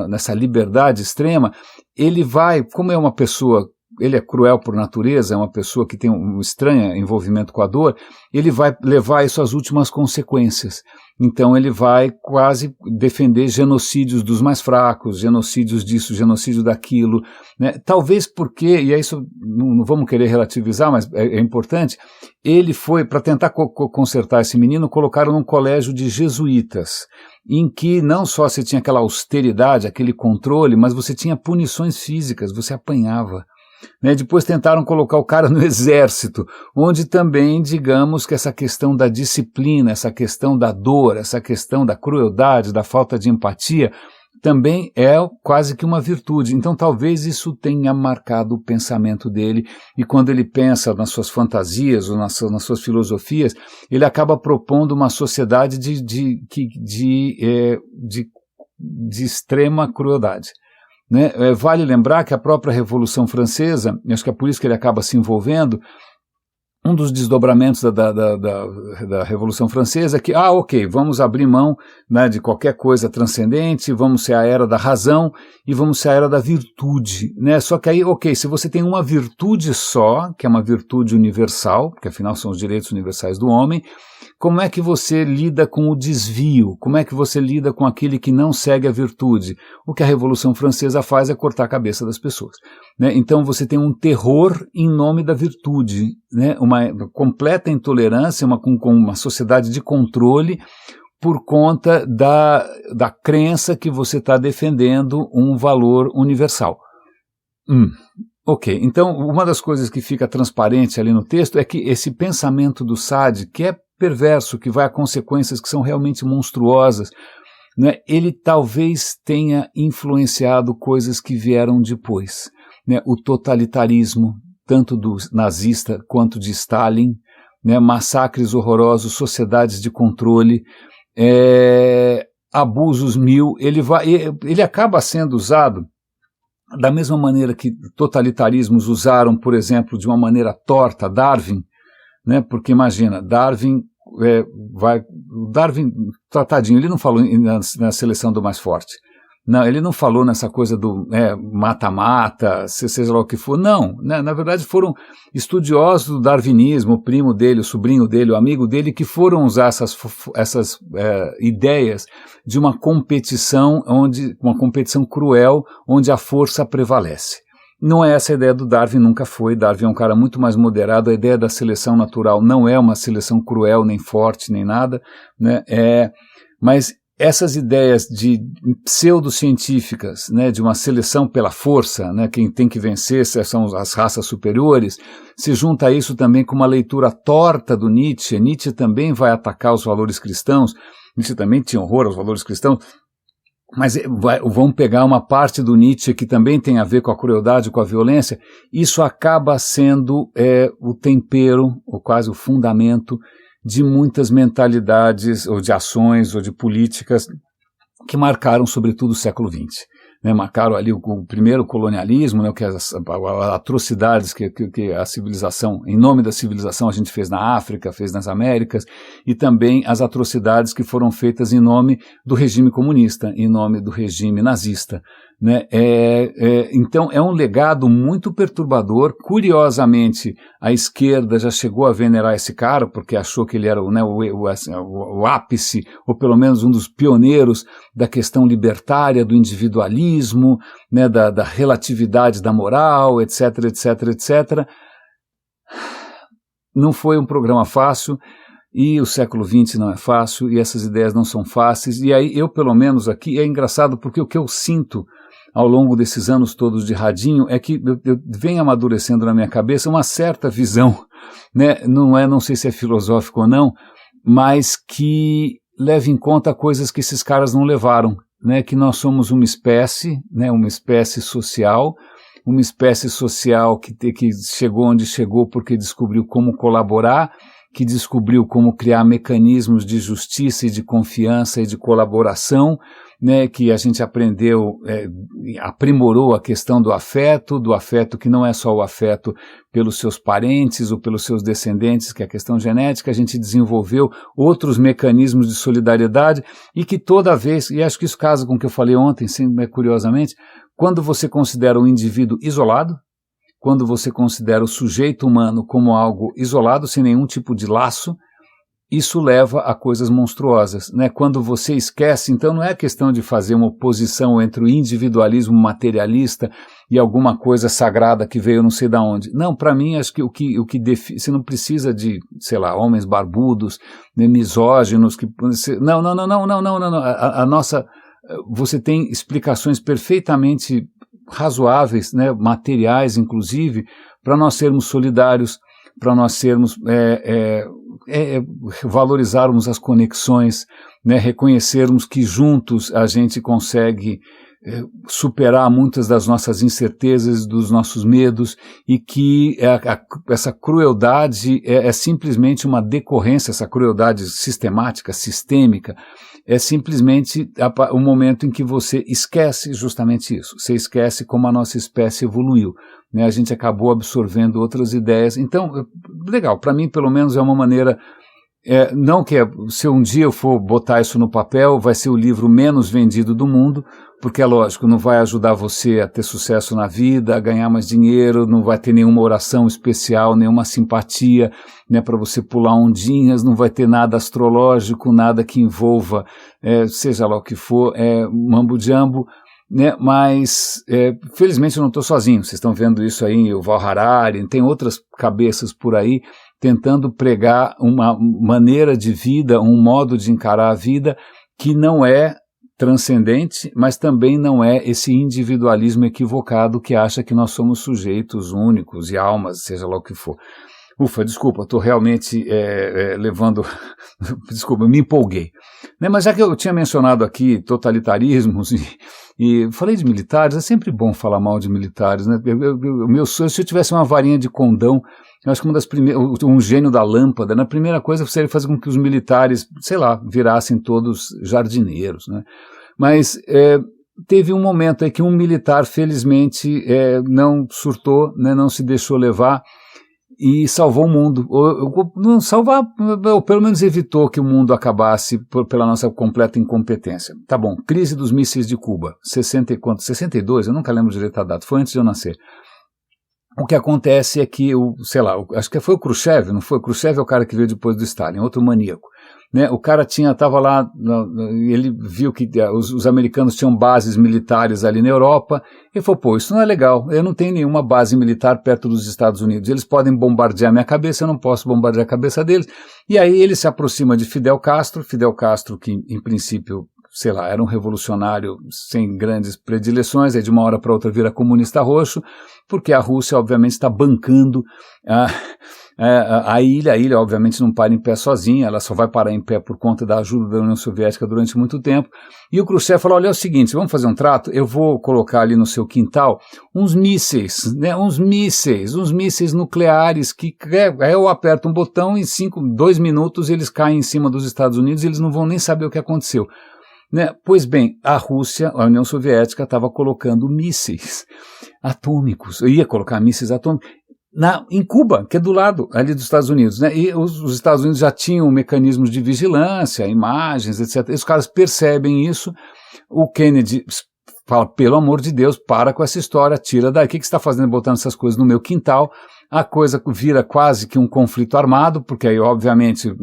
nessa liberdade extrema, ele vai, como é uma pessoa, ele é cruel por natureza, é uma pessoa que tem um estranho envolvimento com a dor, ele vai levar isso às últimas consequências. Então ele vai quase defender genocídios dos mais fracos, genocídios disso, genocídio daquilo, né? Talvez porque, e é isso, não vamos querer relativizar, mas é importante, ele foi, para tentar consertar esse menino, colocaram num colégio de jesuítas, em que não só você tinha aquela austeridade, aquele controle, mas você tinha punições físicas, você apanhava. Né, depois tentaram colocar o cara no exército, onde também, digamos que essa questão da disciplina, essa questão da dor, essa questão da crueldade, da falta de empatia, também é quase que uma virtude. Então talvez isso tenha marcado o pensamento dele, e quando ele pensa nas suas fantasias ou nas suas filosofias, ele acaba propondo uma sociedade de extrema crueldade. Né? Vale lembrar que a própria Revolução Francesa, acho que é por isso que ele acaba se envolvendo, um dos desdobramentos da Revolução Francesa é que, ok, vamos abrir mão, né, de qualquer coisa transcendente, vamos ser a era da razão e vamos ser a era da virtude. Né? Só que aí, ok, se você tem uma virtude só, que é uma virtude universal, porque afinal são os direitos universais do homem, como é que você lida com o desvio? Como é que você lida com aquele que não segue a virtude? O que a Revolução Francesa faz é cortar a cabeça das pessoas. Né? Então você tem um terror em nome da virtude, né? Uma completa intolerância, com uma sociedade de controle por conta da crença que você está defendendo um valor universal. Ok, então uma das coisas que fica transparente ali no texto é que esse pensamento do Sade, que é perverso, que vai a consequências que são realmente monstruosas, né, ele talvez tenha influenciado coisas que vieram depois. Né, o totalitarismo, tanto do nazista quanto de Stalin, né, massacres horrorosos, sociedades de controle, abusos mil, ele acaba sendo usado da mesma maneira que totalitarismos usaram, por exemplo, de uma maneira torta Darwin, né, porque imagina, Darwin, tratadinho, ele não falou na seleção do mais forte, Não, ele não falou nessa coisa do mata-mata, seja lá o que for. Não, né? Na verdade foram estudiosos do darwinismo, o primo dele, o sobrinho dele, o amigo dele, que foram usar essas ideias de uma competição cruel, onde a força prevalece. Não é essa a ideia do Darwin, nunca foi. Darwin é um cara muito mais moderado. A ideia da seleção natural não é uma seleção cruel, nem forte, nem nada, né? Mas essas ideias de pseudocientíficas, né, de uma seleção pela força, né, quem tem que vencer são as raças superiores, se junta a isso também com uma leitura torta do Nietzsche. Nietzsche também vai atacar os valores cristãos. Nietzsche também tinha horror aos valores cristãos, mas vão pegar uma parte do Nietzsche que também tem a ver com a crueldade, com a violência. Isso acaba sendo o tempero, ou quase o fundamento, de muitas mentalidades, ou de ações, ou de políticas que marcaram sobretudo o século XX. Né, marcaram ali o primeiro colonialismo, né, as atrocidades que a civilização, em nome da civilização, a gente fez na África, fez nas Américas, e também as atrocidades que foram feitas em nome do regime comunista, em nome do regime nazista. Né? Então é um legado muito perturbador. Curiosamente, a esquerda já chegou a venerar esse cara, porque achou que ele era o ápice, ou pelo menos um dos pioneiros da questão libertária, do individualismo, né, da relatividade da moral, etc, etc, etc. Não foi um programa fácil, e o século XX não é fácil, e essas ideias não são fáceis, e aí eu, pelo menos aqui, é engraçado porque o que eu sinto ao longo desses anos todos de radinho é que eu venho amadurecendo na minha cabeça uma certa visão, né, não sei se é filosófico ou não, mas que leva em conta coisas que esses caras não levaram, né, que nós somos uma espécie, né, uma espécie social que chegou onde chegou porque descobriu como colaborar, que descobriu como criar mecanismos de justiça e de confiança e de colaboração, né, que a gente aprendeu, aprimorou a questão do afeto que não é só o afeto pelos seus parentes ou pelos seus descendentes, que é a questão genética. A gente desenvolveu outros mecanismos de solidariedade e que toda vez, e acho que isso casa com o que eu falei ontem, curiosamente, quando você considera o indivíduo isolado, quando você considera o sujeito humano como algo isolado, sem nenhum tipo de laço, isso leva a coisas monstruosas, né? Quando você esquece, então não é questão de fazer uma oposição entre o individualismo materialista e alguma coisa sagrada que veio não sei de onde. Não, para mim, acho que você não precisa de, sei lá, homens barbudos, né, misóginos, não. A nossa, você tem explicações perfeitamente razoáveis, né, materiais inclusive, para nós sermos solidários, para nós sermos valorizarmos as conexões, né, reconhecermos que juntos a gente consegue superar muitas das nossas incertezas, dos nossos medos, e que essa crueldade é simplesmente uma decorrência, essa crueldade sistemática, sistêmica, é simplesmente o momento em que você esquece justamente isso. Você esquece como a nossa espécie evoluiu, né? A gente acabou absorvendo outras ideias. Então, legal, para mim pelo menos é uma maneira, não que se um dia eu for botar isso no papel, vai ser o livro menos vendido do mundo, porque é lógico, não vai ajudar você a ter sucesso na vida, a ganhar mais dinheiro, não vai ter nenhuma oração especial, nenhuma simpatia, né, para você pular ondinhas, não vai ter nada astrológico, nada que envolva, seja lá o que for, mambo-jambo, né, mas felizmente eu não estou sozinho. Vocês estão vendo isso aí, o Val Harari, tem outras cabeças por aí tentando pregar uma maneira de vida, um modo de encarar a vida que não é transcendente, mas também não é esse individualismo equivocado que acha que nós somos sujeitos únicos e almas, seja lá o que for. Ufa, desculpa, estou realmente levando... Desculpa, me empolguei. Né, mas já que eu tinha mencionado aqui totalitarismos e falei de militares, é sempre bom falar mal de militares, né? Meu sonho, se eu tivesse uma varinha de condão, eu acho que um gênio da lâmpada, na primeira coisa seria fazer com que os militares, sei lá, virassem todos jardineiros, né? Mas teve um momento aí que um militar, felizmente, não surtou, né, não se deixou levar, e salvou o mundo. Não salvar, ou pelo menos evitou que o mundo acabasse pela nossa completa incompetência. Tá bom, crise dos mísseis de Cuba, 62, eu nunca lembro direito a data, foi antes de eu nascer. O que acontece é que, acho que foi o Khrushchev, não foi? O Khrushchev é o cara que veio depois do Stalin, outro maníaco. Né? O cara estava lá, ele viu que os americanos tinham bases militares ali na Europa, e falou, pô, isso não é legal, eu não tenho nenhuma base militar perto dos Estados Unidos, eles podem bombardear minha cabeça, eu não posso bombardear a cabeça deles. E aí ele se aproxima de Fidel Castro que em princípio, era um revolucionário sem grandes predileções, aí de uma hora para outra vira comunista roxo, porque a Rússia obviamente está bancando a ilha obviamente não para em pé sozinha, ela só vai parar em pé por conta da ajuda da União Soviética durante muito tempo, e o Khrushchev falou, olha, é o seguinte, vamos fazer um trato, eu vou colocar ali no seu quintal uns mísseis, né, uns mísseis nucleares, que aí eu aperto um botão e em 2 minutos eles caem em cima dos Estados Unidos e eles não vão nem saber o que aconteceu. Né? Pois bem, a Rússia, a União Soviética, estava colocando mísseis atômicos, ia colocar mísseis atômicos em Cuba, que é do lado ali dos Estados Unidos, né? E os Estados Unidos já tinham mecanismos de vigilância, imagens, etc. E os caras percebem isso, o Kennedy fala, pelo amor de Deus, para com essa história, tira daí, o que você está fazendo botando essas coisas no meu quintal? A coisa vira quase que um conflito armado, porque aí, obviamente,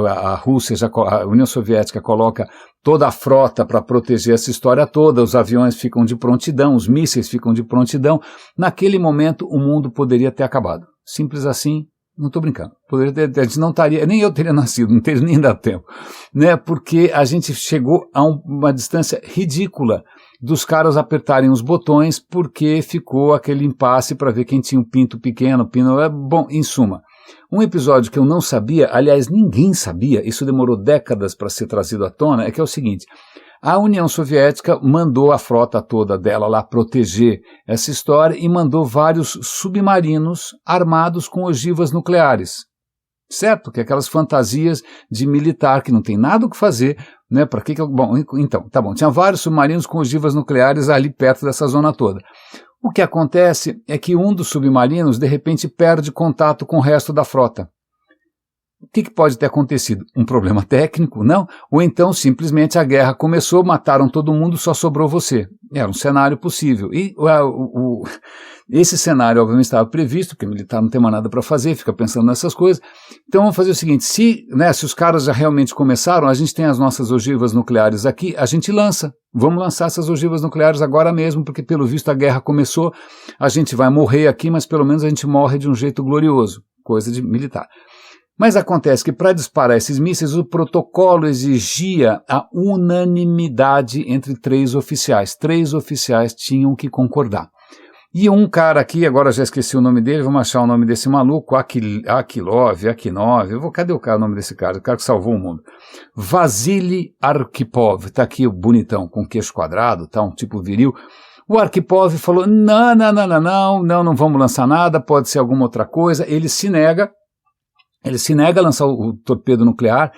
a Rússia, a União Soviética coloca toda a frota para proteger essa história toda, os aviões ficam de prontidão, os mísseis ficam de prontidão. Naquele momento, o mundo poderia ter acabado. Simples assim, não estou brincando. A gente não estaria, nem eu teria nascido, não teria nem dado tempo, né? Porque a gente chegou a uma distância ridícula dos caras apertarem os botões, porque ficou aquele impasse para ver quem tinha um pinto pequeno, bom, em suma. Um episódio que eu não sabia, aliás, ninguém sabia, isso demorou décadas para ser trazido à tona, é que é o seguinte, a União Soviética mandou a frota toda dela lá proteger essa história e mandou vários submarinos armados com ogivas nucleares. Certo? Que é aquelas fantasias de militar que não tem nada o que fazer, né? Para que bom, então, tá bom, tinha vários submarinos com ogivas nucleares ali perto dessa zona toda. O que acontece é que um dos submarinos, de repente, perde contato com o resto da frota. O que pode ter acontecido? Um problema técnico, não? Ou então, simplesmente, a guerra começou, mataram todo mundo, só sobrou você. Era um cenário possível. E esse cenário, obviamente, estava previsto, porque o militar não tem mais nada para fazer, fica pensando nessas coisas. Então, vamos fazer o seguinte, se os caras já realmente começaram, a gente tem as nossas ogivas nucleares aqui, a gente lança. Vamos lançar essas ogivas nucleares agora mesmo, porque, pelo visto, a guerra começou, a gente vai morrer aqui, mas pelo menos a gente morre de um jeito glorioso. Coisa de militar. Mas acontece que para disparar esses mísseis, o protocolo exigia a unanimidade entre 3 oficiais. 3 oficiais tinham que concordar. E um cara aqui, agora já esqueci o nome dele, vamos achar o nome desse maluco, Akilov, cadê o nome desse cara? O cara que salvou o mundo. Vasily Arkhipov, tá aqui o bonitão, com queixo quadrado, tá, um tipo viril. O Arkhipov falou, não vamos lançar nada, pode ser alguma outra coisa. Ele se nega a lançar o torpedo nuclear,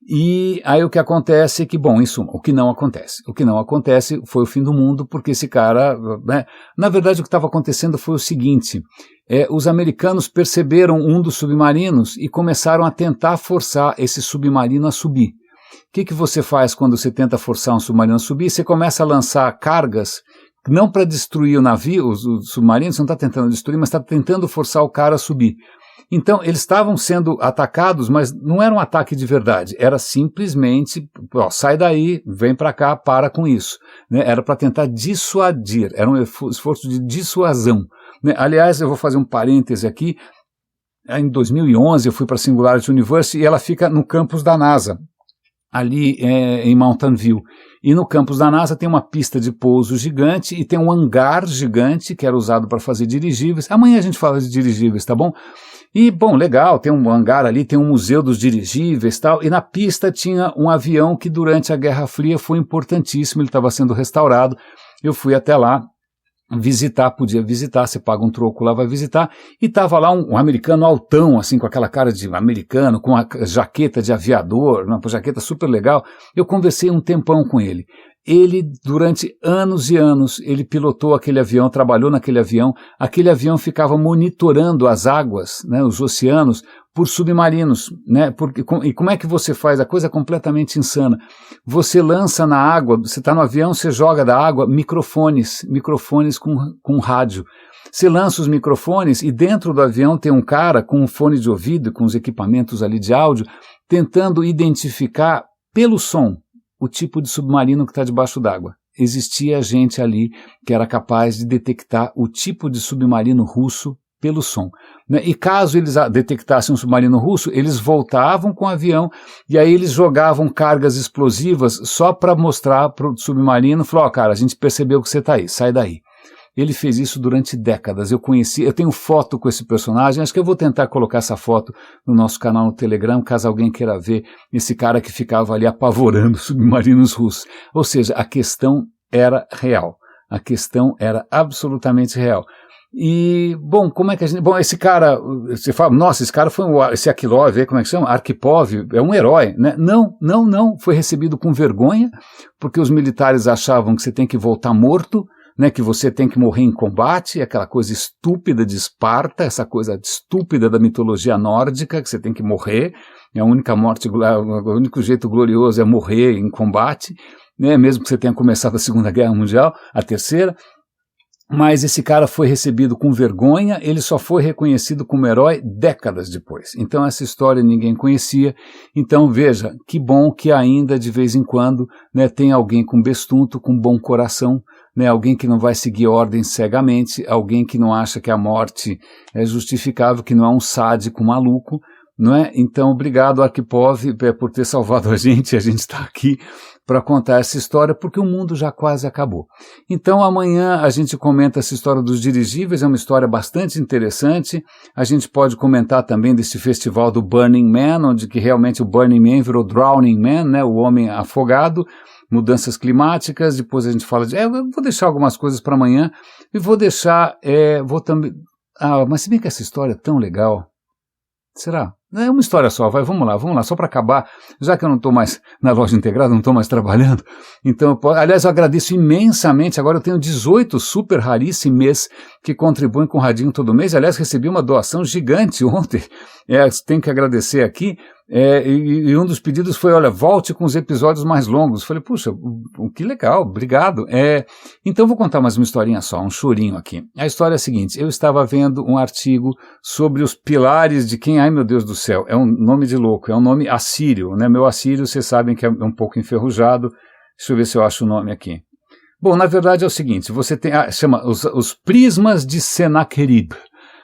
e aí o que acontece é que, bom, em suma, o que não acontece foi o fim do mundo, porque esse cara, né, na verdade o que estava acontecendo foi o seguinte, os americanos perceberam um dos submarinos e começaram a tentar forçar esse submarino a subir. O que você faz quando você tenta forçar um submarino a subir? Você começa a lançar cargas, não para destruir o navio, o submarino, você não está tentando destruir, mas está tentando forçar o cara a subir. Então, eles estavam sendo atacados, mas não era um ataque de verdade, era simplesmente, sai daí, vem para cá, para com isso. Né? Era para tentar dissuadir, era um esforço de dissuasão. Né? Aliás, eu vou fazer um parêntese aqui, em 2011 eu fui para a Singularity University e ela fica no campus da NASA, ali em Mountain View. E no campus da NASA tem uma pista de pouso gigante e tem um hangar gigante que era usado para fazer dirigíveis. Amanhã a gente fala de dirigíveis, tá bom? E, bom, legal, tem um hangar ali, tem um museu dos dirigíveis e tal, e na pista tinha um avião que durante a Guerra Fria foi importantíssimo, ele estava sendo restaurado, eu fui até lá, visitar, podia visitar, você paga um troco lá, vai visitar, e estava lá um americano altão, assim, com aquela cara de americano, com a jaqueta de aviador, uma jaqueta super legal. Eu conversei um tempão com ele. Ele, durante anos e anos, ele pilotou aquele avião, trabalhou naquele aquele avião ficava monitorando as águas, né, os oceanos, por submarinos, né, e como é que você faz? A coisa é completamente insana. Você lança na água, você está no avião, você joga da água microfones com rádio. Você lança os microfones e dentro do avião tem um cara com um fone de ouvido, com os equipamentos ali de áudio, tentando identificar pelo som o tipo de submarino que está debaixo d'água. Existia gente ali que era capaz de detectar o tipo de submarino russo pelo som, né? E caso eles detectassem um submarino russo, eles voltavam com o avião e aí eles jogavam cargas explosivas só para mostrar para o submarino, falou, cara, a gente percebeu que você está aí, sai daí. Ele fez isso durante décadas, eu tenho foto com esse personagem, acho que eu vou tentar colocar essa foto no nosso canal no Telegram, caso alguém queira ver esse cara que ficava ali apavorando submarinos russos. Ou seja, a questão era real, a questão era absolutamente real. E, bom, como é que a gente... Bom, esse cara, você fala, nossa, esse cara foi esse Akilov, como é que chama? Arkhipov, é um herói, né? Não, foi recebido com vergonha, porque os militares achavam que você tem que voltar morto, né, que você tem que morrer em combate, aquela coisa estúpida de Esparta, essa coisa estúpida da mitologia nórdica, que você tem que morrer, é a única morte, o único jeito glorioso é morrer em combate, né, mesmo que você tenha começado a Segunda Guerra Mundial, a Terceira. Mas esse cara foi recebido com vergonha, ele só foi reconhecido como herói décadas depois. Então essa história ninguém conhecia. Então veja, que bom que ainda de vez em quando, né, tem alguém com bestunto, com bom coração, né, alguém que não vai seguir ordens cegamente, alguém que não acha que a morte é justificável, que não é um sádico maluco, não é? Então obrigado, Arkhipov, por ter salvado a gente está aqui para contar essa história, porque o mundo já quase acabou. Então amanhã a gente comenta essa história dos dirigíveis, é uma história bastante interessante. A gente pode comentar também desse festival do Burning Man, onde que realmente o Burning Man virou Drowning Man, né, o homem afogado, mudanças climáticas. Depois a gente fala eu vou deixar algumas coisas para amanhã, e vou deixar, vou também, mas se bem que essa história é tão legal, será? É uma história só, vamos lá, só para acabar, já que eu não estou mais na loja integrada, não estou mais trabalhando, então, aliás, eu agradeço imensamente, agora eu tenho 18 super raríssimos que contribuem com o Radinho todo mês, aliás, recebi uma doação gigante ontem, tenho que agradecer aqui, e um dos pedidos foi, olha, volte com os episódios mais longos. Falei, puxa, que legal, obrigado. Então vou contar mais uma historinha só, um chorinho aqui. A história é a seguinte, eu estava vendo um artigo sobre os pilares de quem, ai meu Deus do céu, é um nome de louco, é um nome assírio, né? Meu assírio, vocês sabem que é um pouco enferrujado, deixa eu ver se eu acho o nome aqui. Bom, na verdade é o seguinte, você tem, chama os prismas de Senaquerib.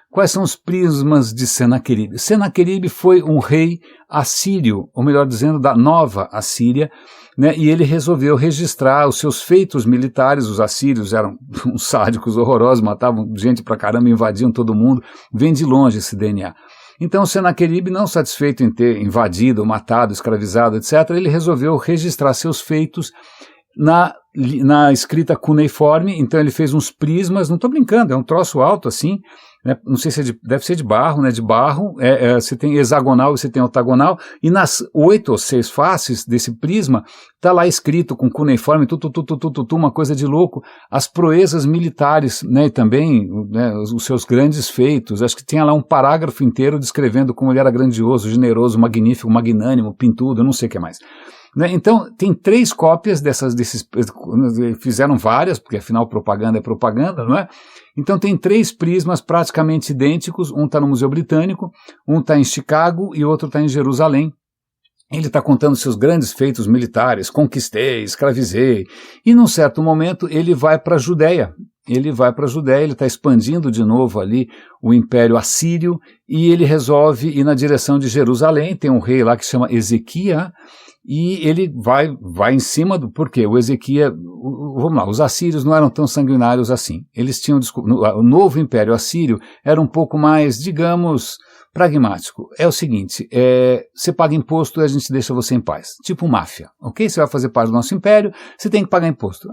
Quais são os prismas de Senaquerib? Senaquerib foi um rei assírio, ou melhor dizendo, da Nova Assíria, né, e ele resolveu registrar os seus feitos militares. Os assírios eram uns sádicos horrorosos, matavam gente pra caramba, invadiam todo mundo, vem de longe esse DNA. Então Senaquerib, não satisfeito em ter invadido, matado, escravizado, etc., ele resolveu registrar seus feitos na escrita cuneiforme. Então ele fez uns prismas, não estou brincando, é um troço alto assim, né? Não sei se deve ser de barro, né? De barro, você tem hexagonal e você tem octagonal, e nas 8 ou 6 faces desse prisma está lá escrito com cuneiforme, uma coisa de louco, as proezas militares, né? E também, né, os seus grandes feitos. Acho que tinha lá um parágrafo inteiro descrevendo como ele era grandioso, generoso, magnífico, magnânimo, pintudo, não sei o que mais. Então, tem 3 cópias desses, fizeram várias, porque afinal propaganda é propaganda, não é? Então tem 3 prismas praticamente idênticos, um está no Museu Britânico, um está em Chicago e outro está em Jerusalém. Ele está contando seus grandes feitos militares, conquistei, escravizei, e num certo momento ele vai para a Judéia. Ele está expandindo de novo ali o Império Assírio, e ele resolve ir na direção de Jerusalém. Tem um rei lá que se chama Ezequias, e ele vai em cima do... Por quê? O Ezequias... Vamos lá, os assírios não eram tão sanguinários assim. Eles tinham... O novo Império Assírio era um pouco mais, digamos, pragmático. É o seguinte, você paga imposto e a gente deixa você em paz. Tipo máfia, ok? Você vai fazer parte do nosso império, você tem que pagar imposto.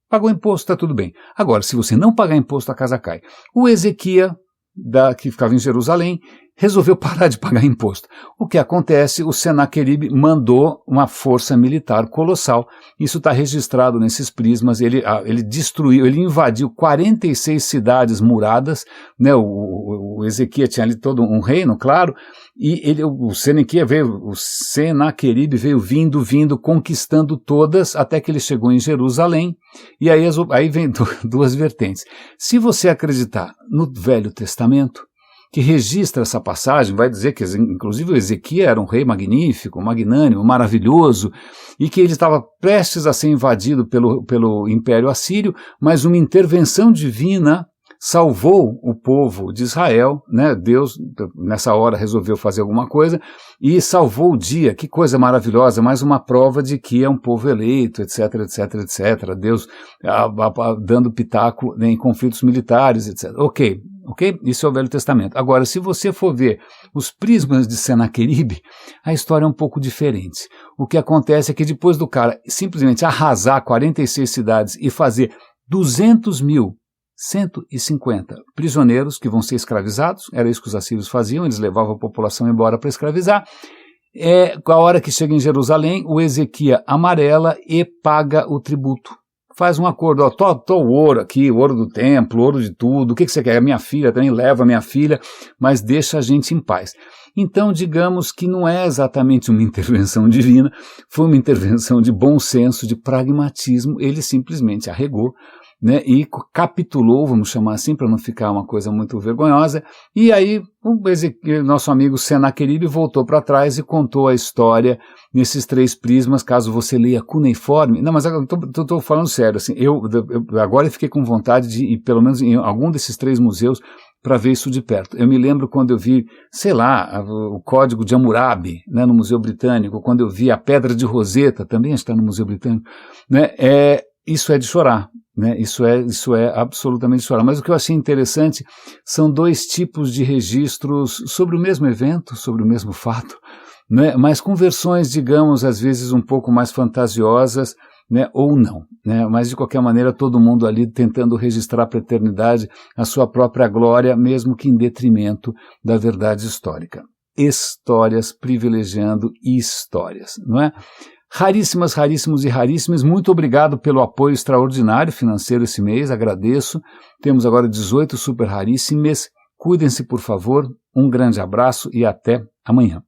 Pagou imposto, está tudo bem. Agora, se você não pagar imposto, a casa cai. O Ezequias, que ficava em Jerusalém, resolveu parar de pagar imposto. O que acontece? O Senaqueribe mandou uma força militar colossal. Isso está registrado nesses prismas. Ele destruiu, ele invadiu 46 cidades muradas, né? O Ezequias tinha ali todo um reino, claro, e o Senaqueribe veio vindo, conquistando todas, até que ele chegou em Jerusalém, e aí vem duas vertentes. Se você acreditar no Velho Testamento, que registra essa passagem, vai dizer que, inclusive, o Ezequias era um rei magnífico, magnânimo, maravilhoso, e que ele estava prestes a ser invadido pelo Império Assírio, mas uma intervenção divina salvou o povo de Israel, né? Deus, nessa hora, resolveu fazer alguma coisa e salvou o dia. Que coisa maravilhosa, mais uma prova de que é um povo eleito, etc, etc, etc. Deus dando pitaco, né, em conflitos militares, etc. Ok? Isso é o Velho Testamento. Agora, se você for ver os prismas de Senaqueribe, a história é um pouco diferente. O que acontece é que depois do cara simplesmente arrasar 46 cidades e fazer 200.150 prisioneiros que vão ser escravizados, era isso que os assírios faziam, eles levavam a população embora para escravizar. A hora que chega em Jerusalém, o Ezequias amarela e paga o tributo. Faz um acordo, tô o ouro aqui, o ouro do templo, o ouro de tudo, o que você quer? A minha filha também, leva a minha filha, mas deixa a gente em paz. Então, digamos que não é exatamente uma intervenção divina, foi uma intervenção de bom senso, de pragmatismo, ele simplesmente arregou, né, e capitulou, vamos chamar assim, para não ficar uma coisa muito vergonhosa, e aí nosso amigo Senaqueribe voltou para trás e contou a história nesses 3 prismas, caso você leia cuneiforme. Não, mas eu estou falando sério, assim, eu agora fiquei com vontade de ir pelo menos em algum desses 3 museus para ver isso de perto. Eu me lembro quando eu vi, sei lá, o Código de Hammurabi, né, no Museu Britânico, quando eu vi a Pedra de Roseta, também está no Museu Britânico, né, isso é de chorar, né? Isso é absolutamente de chorar. Mas o que eu achei interessante são 2 tipos de registros sobre o mesmo evento, sobre o mesmo fato, né? Mas com versões, digamos, às vezes um pouco mais fantasiosas, né? Ou não, né? Mas de qualquer maneira todo mundo ali tentando registrar para a eternidade a sua própria glória, mesmo que em detrimento da verdade histórica. Histórias privilegiando histórias, não é? Raríssimas, raríssimos e raríssimas, muito obrigado pelo apoio extraordinário financeiro esse mês, agradeço. Temos agora 18 super raríssimas, cuidem-se por favor, um grande abraço e até amanhã.